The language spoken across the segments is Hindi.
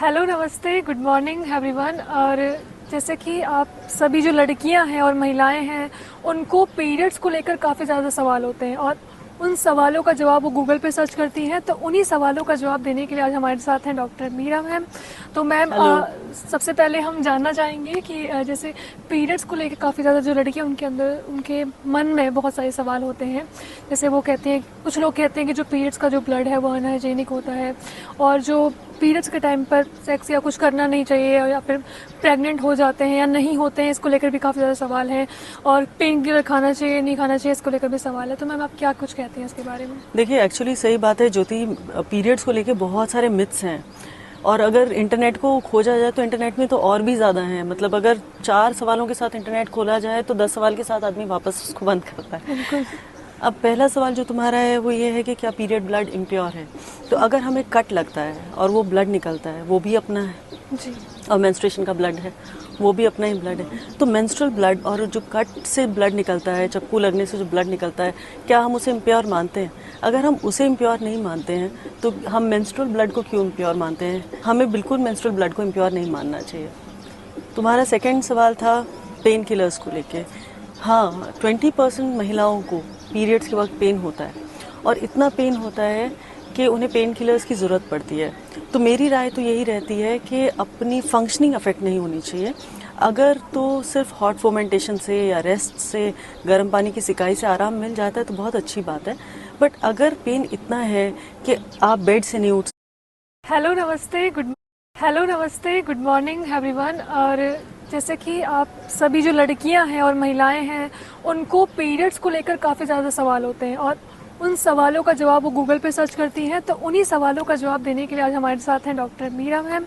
हेलो, नमस्ते, गुड मॉर्निंग एवरीवन। और जैसे कि आप सभी जो लड़कियां हैं और महिलाएं हैं, उनको पीरियड्स को लेकर काफ़ी ज़्यादा सवाल होते हैं और उन सवालों का जवाब वो गूगल पे सर्च करती हैं। तो उन्हीं सवालों का जवाब देने के लिए आज हमारे साथ हैं डॉक्टर मीरा मैम। तो मैम, हेलो। सबसे पहले हम जानना चाहेंगे कि जैसे पीरियड्स को लेकर काफ़ी ज़्यादा जो लड़कियां उनके अंदर उनके मन में बहुत सारे सवाल होते हैं। जैसे वो कहते हैं, कुछ लोग कहते हैं कि जो पीरियड्स का जो ब्लड है वो अनहाइजेनिक होता है, और जो पीरियड्स के टाइम पर सेक्स या कुछ करना नहीं चाहिए, या फिर प्रेग्नेंट हो जाते हैं या नहीं होते हैं, इसको लेकर भी काफ़ी ज़्यादा सवाल हैं। और पेन किलर खाना चाहिए नहीं खाना चाहिए, इसको लेकर भी सवाल है। तो मैम, आप क्या कुछ कहते हैं इसके बारे में? देखिए, एक्चुअली सही बात है ज्योति। पीरियड्स को लेके बहुत सारे मिथ्स हैं, और अगर इंटरनेट को खोजा जाए तो इंटरनेट में तो और भी ज़्यादा हैं। मतलब अगर 4 सवालों के साथ इंटरनेट खोला जाए तो 10 सवाल के साथ आदमी वापस उसको बंद करता है। बिल्कुल। अब पहला सवाल जो तुम्हारा है वो ये है कि क्या पीरियड ब्लड इम्प्योर है। तो अगर हमें कट लगता है और वो ब्लड निकलता है, वो भी अपना है। जी। और मेंस्ट्रुएशन का ब्लड है, वो भी अपना ही ब्लड है। तो मेंस्ट्रुअल ब्लड और जो कट से ब्लड निकलता है, चक्कू लगने से जो ब्लड निकलता है, क्या हम उसे इम्प्योर मानते हैं? अगर हम उसे इम्प्योर नहीं मानते हैं तो हम मेंस्ट्रुअल ब्लड को क्यों इम्प्योर मानते हैं? हमें बिल्कुल मेंस्ट्रुअल ब्लड को इम्प्योर नहीं मानना चाहिए। तुम्हारा सेकंड सवाल था पेन किलर्स को लेके। हाँ, 20% महिलाओं को पीरियड्स के वक्त पेन होता है, और इतना पेन होता है कि उन्हें पेन किलर्स की ज़रूरत पड़ती है। तो मेरी राय तो यही रहती है कि अपनी फंक्शनिंग अफेक्ट नहीं होनी चाहिए। अगर तो सिर्फ हॉट फोमेंटेशन से या रेस्ट से, गर्म पानी की सिकाई से आराम मिल जाता है तो बहुत अच्छी बात है। बट अगर पेन इतना है कि आप बेड से नहीं उठ। हेलो, नमस्ते, गुड मॉर्निंग एवरीवन। और जैसे कि आप सभी जो लड़कियां हैं और महिलाएं हैं, उनको पीरियड्स को लेकर काफ़ी ज़्यादा सवाल होते हैं और उन सवालों का जवाब वो गूगल पे सर्च करती हैं। तो उन्हीं सवालों का जवाब देने के लिए आज हमारे साथ हैं डॉक्टर मीरा मैम।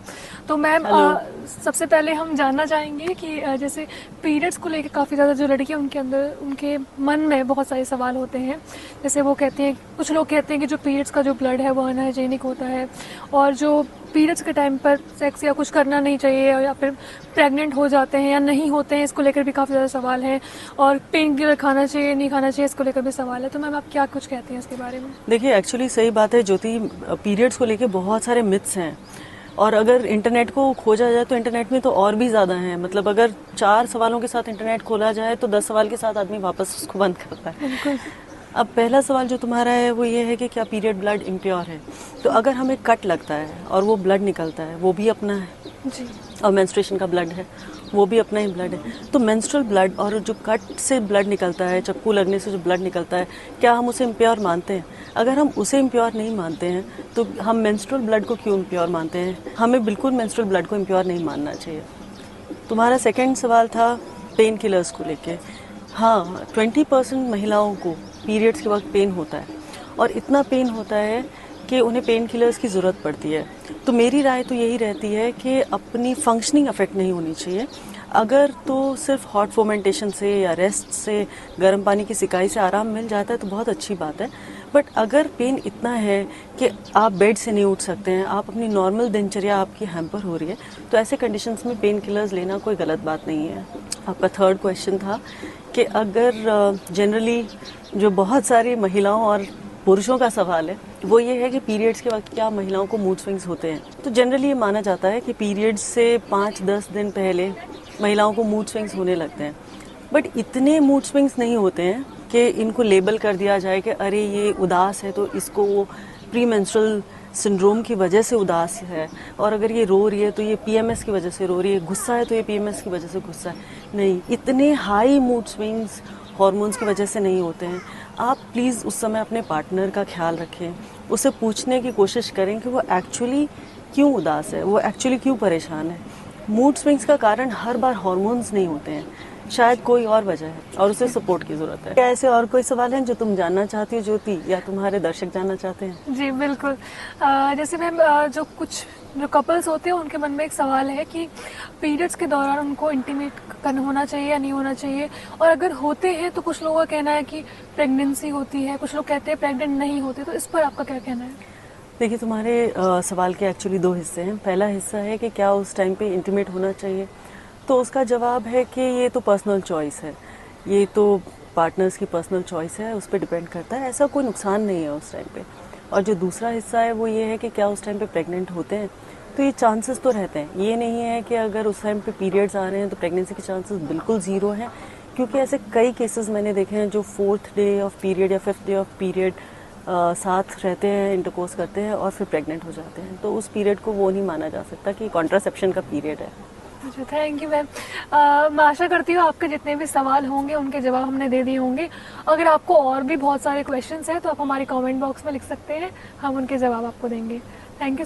तो मैम, हेलो। सबसे पहले हम जानना चाहेंगे कि जैसे पीरियड्स को लेकर काफ़ी ज़्यादा जो लड़कियां उनके अंदर उनके मन में बहुत सारे सवाल होते हैं। जैसे वो कहते हैं, कुछ लोग कहते हैं कि जो पीरियड्स का जो ब्लड है वो अनहाइजेनिक होता है, और जो पीरियड्स के टाइम पर सेक्स या कुछ करना नहीं चाहिए, या फिर प्रेग्नेंट हो जाते हैं या नहीं होते हैं, इसको लेकर भी काफ़ी ज़्यादा सवाल हैं। और पेन किलर खाना चाहिए नहीं खाना चाहिए, इसको लेकर भी सवाल है। तो मैम, आप क्या कुछ कहते हैं इसके बारे में? देखिए, एक्चुअली सही बात है ज्योति। पीरियड्स को लेके बहुत सारे मिथ्स हैं, और अगर इंटरनेट को खोजा जाए तो इंटरनेट में तो और भी ज़्यादा हैं। मतलब अगर 4 सवालों के साथ इंटरनेट खोला जाए तो 10 सवाल के साथ आदमी वापस उसको बंद करता है। बिल्कुल। अब पहला सवाल जो तुम्हारा है वो ये है कि क्या पीरियड ब्लड इम्प्योर है। तो अगर हमें कट लगता है और वो ब्लड निकलता है, वो भी अपना है। जी। और मेंस्ट्रुएशन का ब्लड है, वो भी अपना ही ब्लड है। तो मेंस्ट्रुअल ब्लड और जो कट से ब्लड निकलता है, चक्कू लगने से जो ब्लड निकलता है, क्या हम उसे इम्प्योर मानते हैं? अगर हम उसे इम्प्योर नहीं मानते हैं तो हम मेंस्ट्रुअल ब्लड को क्यों इम्प्योर मानते हैं? हमें बिल्कुल मेंस्ट्रुअल ब्लड को इम्प्योर नहीं मानना चाहिए। तुम्हारा सेकंड सवाल था पेन किलर्स को लेके। हाँ, 20% महिलाओं को पीरियड्स के वक्त पेन होता है, और इतना पेन होता है कि उन्हें पेन किलर्स की ज़रूरत पड़ती है। तो मेरी राय तो यही रहती है कि अपनी फंक्शनिंग अफेक्ट नहीं होनी चाहिए। अगर तो सिर्फ हॉट फोमेंटेशन से या रेस्ट से, गर्म पानी की सिकाई से आराम मिल जाता है तो बहुत अच्छी बात है। बट अगर पेन इतना है कि आप बेड से नहीं उठ सकते हैं, आप अपनी नॉर्मल दिनचर्या आपकी हैम्पर हो रही है, तो ऐसे कंडीशंस में पेन किलर्स लेना कोई गलत बात नहीं है। आपका थर्ड क्वेश्चन था कि अगर जनरली जो बहुत सारी महिलाओं और पुरुषों का सवाल है वो ये है कि पीरियड्स के वक्त क्या महिलाओं को मूड स्विंग्स होते हैं। तो जनरली ये माना जाता है कि पीरियड्स से 5-10 दिन पहले महिलाओं को मूड स्विंग्स होने लगते हैं। बट इतने मूड स्विंग्स नहीं होते हैं कि इनको लेबल कर दिया जाए कि अरे ये उदास है तो इसको वो प्री मेंस्ट्रुअल सिंड्रोम की वजह से उदास है, और अगर ये रो रही है तो ये पीएमएस की वजह से रो रही है, गुस्सा है तो ये पीएमएस की वजह से गुस्सा है। नहीं, इतने हाई मूड स्विंग्स हॉर्मोन्स की वजह से नहीं होते हैं। आप प्लीज़ उस समय अपने पार्टनर का ख्याल रखें, उससे पूछने की कोशिश करें कि वो एक्चुअली क्यों उदास है, वो एक्चुअली क्यों परेशान है। मूड स्विंग्स का कारण हर बार हॉर्मोन्स नहीं होते हैं, शायद कोई और वजह है और उसे सपोर्ट की ज़रूरत है। क्या ऐसे और कोई सवाल हैं जो तुम जानना चाहती हो ज्योति, या तुम्हारे दर्शक जानना चाहते हैं? जी, बिल्कुल। जैसे मैम, जो कुछ जो कपल्स होते हैं उनके मन में एक सवाल है कि पीरियड्स के दौरान उनको इंटीमेट करना होना चाहिए या नहीं होना चाहिए, और अगर होते हैं तो कुछ लोगों का कहना है कि प्रेगनेंसी होती है, कुछ लोग कहते हैं प्रेग्नेंट नहीं होते। तो इस पर आपका क्या कहना है? देखिए, तुम्हारे सवाल के एक्चुअली 2 हिस्से हैं। पहला हिस्सा है कि क्या उस टाइम पे इंटीमेट होना चाहिए, तो उसका जवाब है कि ये तो पर्सनल चॉइस है, ये तो पार्टनर्स की पर्सनल चॉइस है, उस पर डिपेंड करता है, ऐसा कोई नुकसान नहीं है उस टाइम पे। और जो दूसरा हिस्सा है वो ये है कि क्या उस टाइम पे प्रेग्नेंट होते हैं, तो ये चांसेस तो रहते हैं, ये नहीं है कि अगर उस टाइम पे पीरियड्स आ रहे हैं तो प्रेगनेंसी के चांसेस बिल्कुल ज़ीरो हैं, क्योंकि ऐसे कई केसेस मैंने देखे हैं जो 4th डे ऑफ पीरियड या 5th डे ऑफ पीरियड साथ रहते हैं, इंटरकोर्स करते हैं और फिर प्रेग्नेंट हो जाते हैं। तो उस पीरियड को वो नहीं माना जा सकता कि कॉन्ट्रासेप्शन का पीरियड है। अच्छा, थैंक यू मैम। मैं आशा करती हूँ आपके जितने भी सवाल होंगे उनके जवाब हमने दे दिए होंगे। अगर आपको और भी बहुत सारे क्वेश्चंस हैं तो आप हमारे कमेंट बॉक्स में लिख सकते हैं, हम उनके जवाब आपको देंगे। Thank you.